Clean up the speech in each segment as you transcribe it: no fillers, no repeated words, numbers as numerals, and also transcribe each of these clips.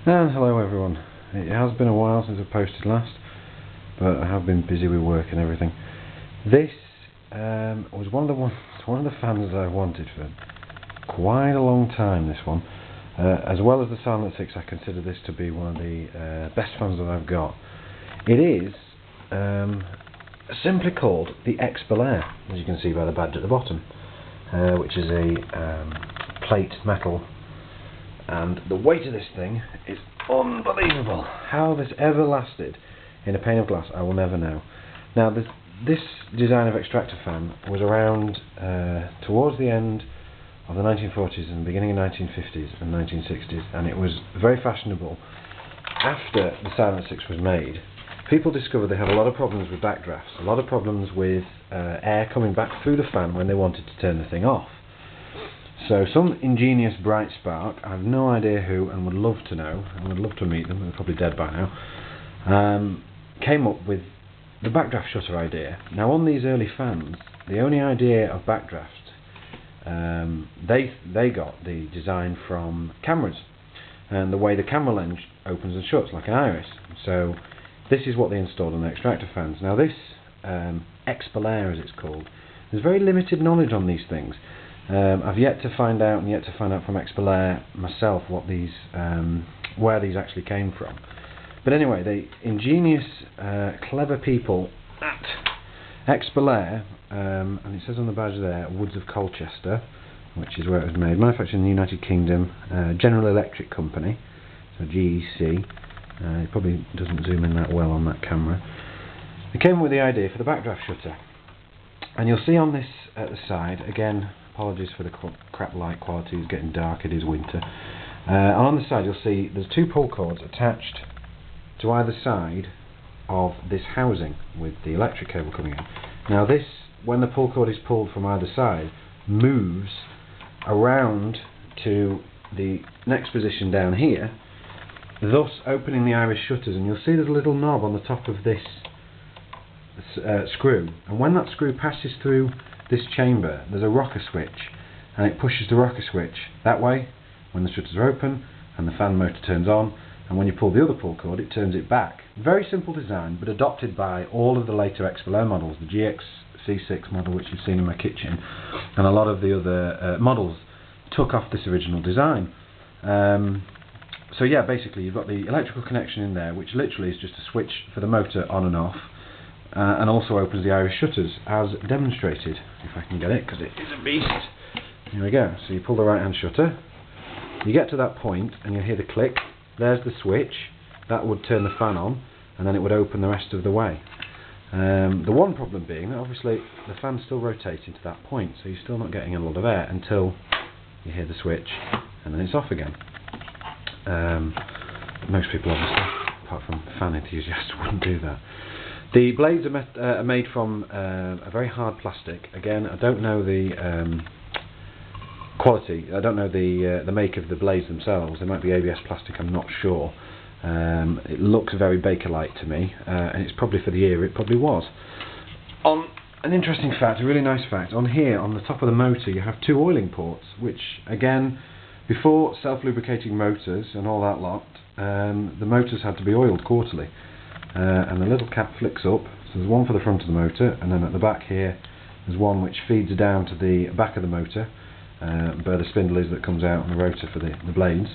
And hello everyone. It has been a while since I posted last, but I have been busy with work and everything. This was one of the fans that I wanted for quite a long time. This one, as well as the Silent 6, I consider this to be one of the best fans that I've got. It is simply called the Xpelair, as you can see by the badge at the bottom, which is a plate metal. And the weight of this thing is unbelievable. How this ever lasted in a pane of glass, I will never know. Now, this design of Extractor Fan was around towards the end of the 1940s and beginning of 1950s and 1960s, and it was very fashionable. After the Silent 6 was made, people discovered they had a lot of problems with backdrafts, a lot of problems with air coming back through the fan when they wanted to turn the thing off. So some ingenious bright spark, I have no idea who, and would love to know, and would love to meet them, they're probably dead by now, came up with the backdraft shutter idea. Now, on these early fans, the only idea of backdraft, they got the design from cameras, and the way the camera lens opens and shuts like an iris. So this is what they installed on the Extractor fans. Now this Xpelair, as it's called, there's very limited knowledge on these things. I've yet to find out from Xpelair myself what these, where these actually came from. But anyway, the ingenious, clever people at Xpelair, and it says on the badge there, Woods of Colchester, which is where it was made, manufactured in the United Kingdom, General Electric Company, so GEC. It probably doesn't zoom in that well on that camera. They came up with the idea for the backdraft shutter, and you'll see on this at the side, again, apologies for the crap light quality, it's getting dark, it is winter. And on the side you'll see there's two pull cords attached to either side of this housing with the electric cable coming in. Now this, when the pull cord is pulled from either side, moves around to the next position down here, thus opening the iris shutters, and you'll see there's a little knob on the top of this screw, and when that screw passes through this chamber, there's a rocker switch, and it pushes the rocker switch that way when the shutters are open and the fan motor turns on, and when you pull the other pull cord it turns it back. Very simple design, but adopted by all of the later Xpelair models, the GX-C6 model which you've seen in my kitchen, and a lot of the other models took off this original design. So yeah, basically you've got the electrical connection in there, which literally is just a switch for the motor on and off, and also opens the iris shutters as demonstrated, if I can get it, because it is a beast. Here we go. So you pull the right hand shutter, you get to that point and you hear the click, there's the switch, that would turn the fan on, and then it would open the rest of the way. The one problem being that obviously the fan's still rotating to that point, so you're still not getting a lot of air until you hear the switch, and then it's off again. Most people obviously, apart from fan enthusiasts, wouldn't do that. The blades are made from a very hard plastic. Again, I don't know the quality. I don't know the make of the blades themselves. They might be ABS plastic. I'm not sure. It looks very Bakelite to me, and it's probably for the era. It probably was. On an interesting fact, a really nice fact, on here, on the top of the motor, you have two oiling ports, which again, before self-lubricating motors and all that lot, the motors had to be oiled quarterly. And the little cap flicks up, so there's one for the front of the motor, and then at the back here there's one which feeds down to the back of the motor, where the spindle is that comes out on the rotor for the blades,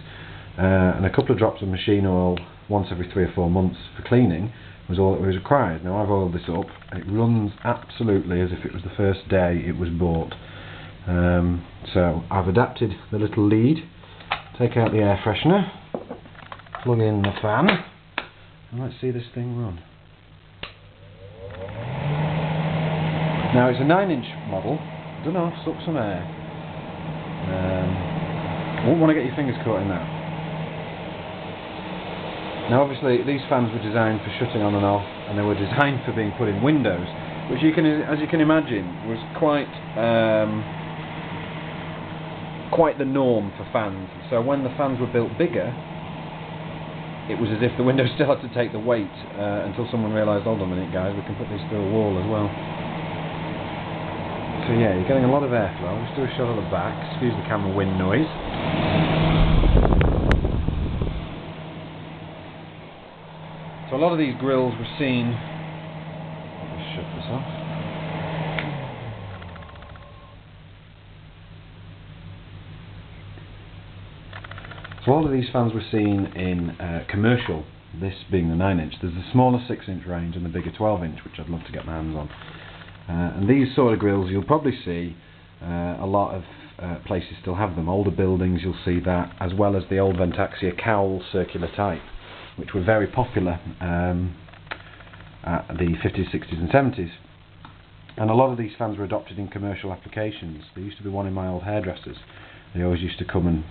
and a couple of drops of machine oil once every 3 or 4 months for cleaning was all that was required. Now I've oiled this up, it runs absolutely as if it was the first day it was bought. So I've adapted the little lead, take out the air freshener, plug in the fan, and let's see this thing run. Now it's a 9-inch model. I don't know, suck some air. Won't want to get your fingers caught in that. Now obviously these fans were designed for shutting on and off, and they were designed for being put in windows, which as you can imagine was quite the norm for fans. So when the fans were built bigger, it was as if the windows still had to take the weight until someone realised, hold on a minute guys, we can put these through a wall as well. So yeah, you're getting a lot of airflow. I'll just do a shot of the back, excuse the camera wind noise. So a lot of these grills were seen. Let's shut this off. So all of these fans were seen in commercial, this being the 9-inch. There's the smaller 6-inch range and the bigger 12-inch, which I'd love to get my hands on. And these sort of grills you'll probably see a lot of places still have them. Older buildings you'll see that, as well as the old Ventaxia cowl circular type, which were very popular at the 50s, 60s and 70s. And a lot of these fans were adopted in commercial applications. There used to be one in my old hairdressers. They always used to come and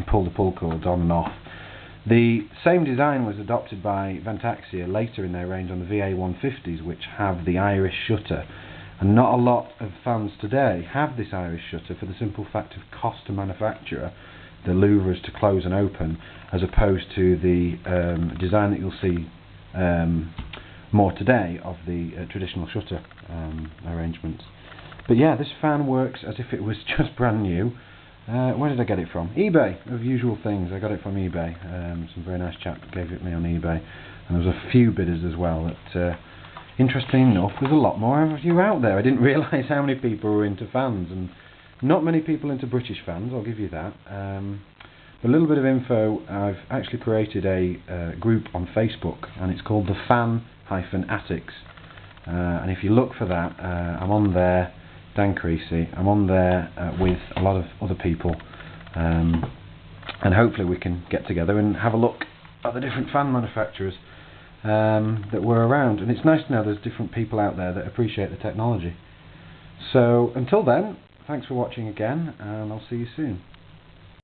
pull the pull cords on and off. The same design was adopted by Ventaxia later in their range on the VA150s, which have the iris shutter. And not a lot of fans today have this iris shutter for the simple fact of cost to manufacturer, the louvers to close and open, as opposed to the design that you'll see more today of the traditional shutter arrangements. But yeah, this fan works as if it was just brand new. Where did I get it from? eBay, of usual things. I got it from eBay. Some very nice chap gave it me on eBay, and there was a few bidders as well. That, interestingly enough, there's a lot more of you out there. I didn't realise how many people were into fans, and not many people into British fans, I'll give you that. A little bit of info: I've actually created a group on Facebook, and it's called the Fan-Attics. And if you look for that, I'm on there. Dan Creasy. I'm on there with a lot of other people, and hopefully we can get together and have a look at the different fan manufacturers that were around. And it's nice to know there's different people out there that appreciate the technology. So until then, thanks for watching again, and I'll see you soon.